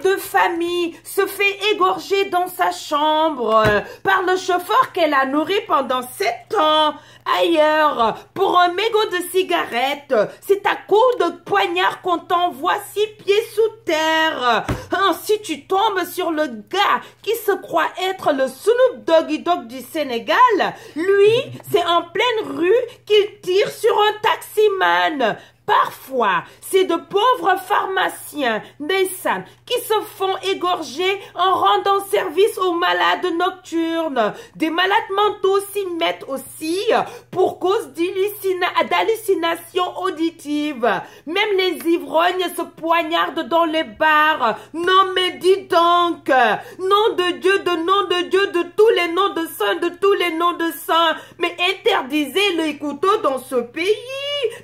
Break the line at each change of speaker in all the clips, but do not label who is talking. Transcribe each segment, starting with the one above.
de famille se fait égorger dans sa chambre par le chauffeur qu'elle a nourri pendant 7 ans. Ailleurs, pour un mégot de cigarette, c'est à coups de poignard qu'on t'envoie 6 pieds sous terre. Hein, si tu tombes sur le gars qui se croit être le Snoop Doggy Dogg du Sénégal, lui, c'est en pleine rue qu'il tire sur un taximan. Parfois, c'est de pauvres pharmaciens, ndeysaan, qui se font égorger en rendant service aux malades nocturnes. Des malades mentaux s'y mettent aussi pour cause d'hallucinations auditives. Même les ivrognes se poignardent dans les bars. Non mais dis donc, nom de Dieu, de tous les noms de saints, de tous les noms de saints. Mais interdisez les couteaux dans ce pays.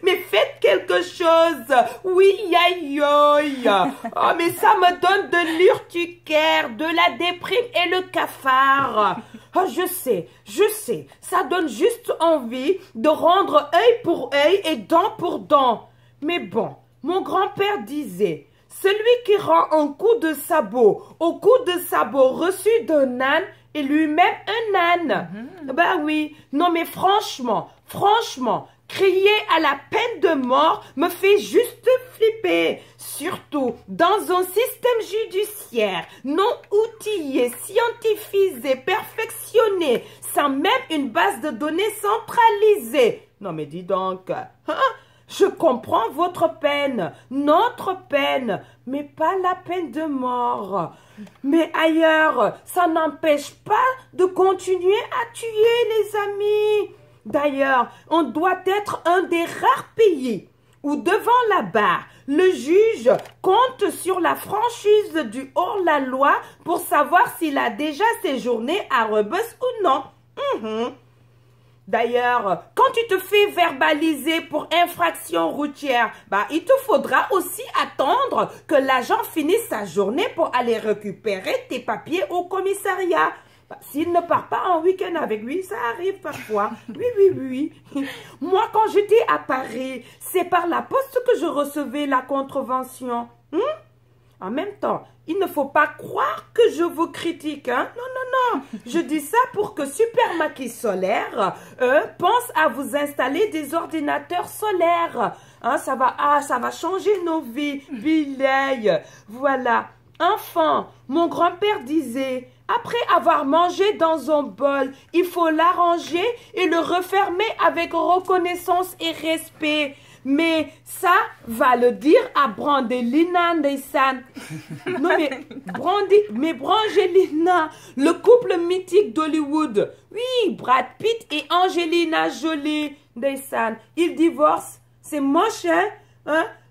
Mais faites quelque chose. Oui, aïe, aïe. Oh, mais ça me donne de l'urticaire, de la déprime et le cafard. Oh, je sais, ça donne juste envie de rendre œil pour œil et dent pour dent. Mais bon, mon grand-père disait, celui qui rend un coup de sabot au coup de sabot reçu d'un âne est lui-même un âne. Ben oui, non mais franchement, crier à la peine de mort me fait juste flipper. Surtout dans un système judiciaire non outillé, scientifisé, perfectionné, sans même une base de données centralisée. Non mais dis donc, hein? Je comprends votre peine, notre peine, mais pas la peine de mort. Mais ailleurs, ça n'empêche pas de continuer à tuer les amis. D'ailleurs, on doit être un des rares pays où devant la barre, le juge compte sur la franchise du hors-la-loi pour savoir s'il a déjà séjourné à Rebus ou non. D'ailleurs, quand tu te fais verbaliser pour infraction routière, il te faudra aussi attendre que l'agent finisse sa journée pour aller récupérer tes papiers au commissariat. S'il ne part pas en week-end avec lui, ça arrive parfois. Oui. Moi, quand j'étais à Paris, c'est par la poste que je recevais la contravention. En même temps, il ne faut pas croire que je vous critique. Hein? Non. Je dis ça pour que Supermaquis Solaire pense à vous installer des ordinateurs solaires. Hein, ça va changer nos vies. Bileille. Voilà. Enfant, mon grand-père disait... Après avoir mangé dans un bol, il faut l'arranger et le refermer avec reconnaissance et respect. Mais ça va le dire à Brangelina ndeysaan. Non mais Brangelina, le couple mythique d'Hollywood. Oui, Brad Pitt et Angelina Jolie ndeysaan. Ils divorcent. C'est moche, hein?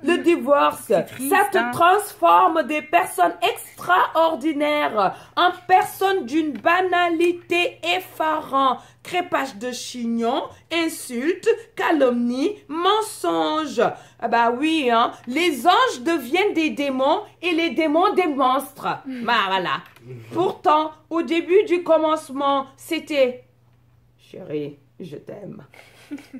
Le divorce, triste, ça te transforme des personnes extraordinaires en personnes d'une banalité effarante. Crépage de chignon, insultes, calomnies, mensonges. Ah bah oui, hein, les anges deviennent des démons et les démons des monstres. Voilà. Pourtant, au début du commencement, c'était « Chérie, je t'aime.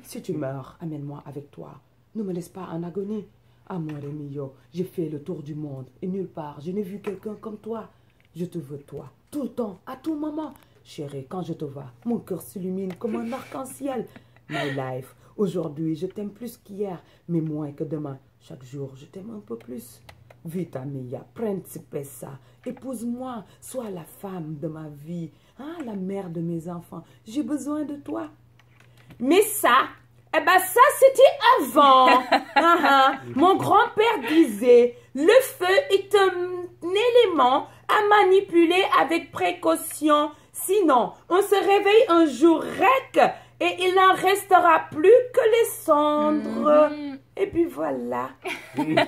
Si tu meurs, amène-moi avec toi. Ne me laisse pas en agonie. Amore mio, j'ai fait le tour du monde et nulle part, je n'ai vu quelqu'un comme toi. Je te veux toi, tout le temps, à tout moment. Chérie, quand je te vois, mon cœur s'illumine comme un arc-en-ciel. My life, aujourd'hui, je t'aime plus qu'hier, mais moins que demain. Chaque jour, je t'aime un peu plus. Vita mia, principessa, épouse-moi, sois la femme de ma vie, hein, la mère de mes enfants. J'ai besoin de toi. Mais ça... ça, c'était avant. Mon grand-père disait, le feu est un élément à manipuler avec précaution. Sinon, on se réveille un jour rec et il n'en restera plus que les cendres. Et puis voilà. Ouais.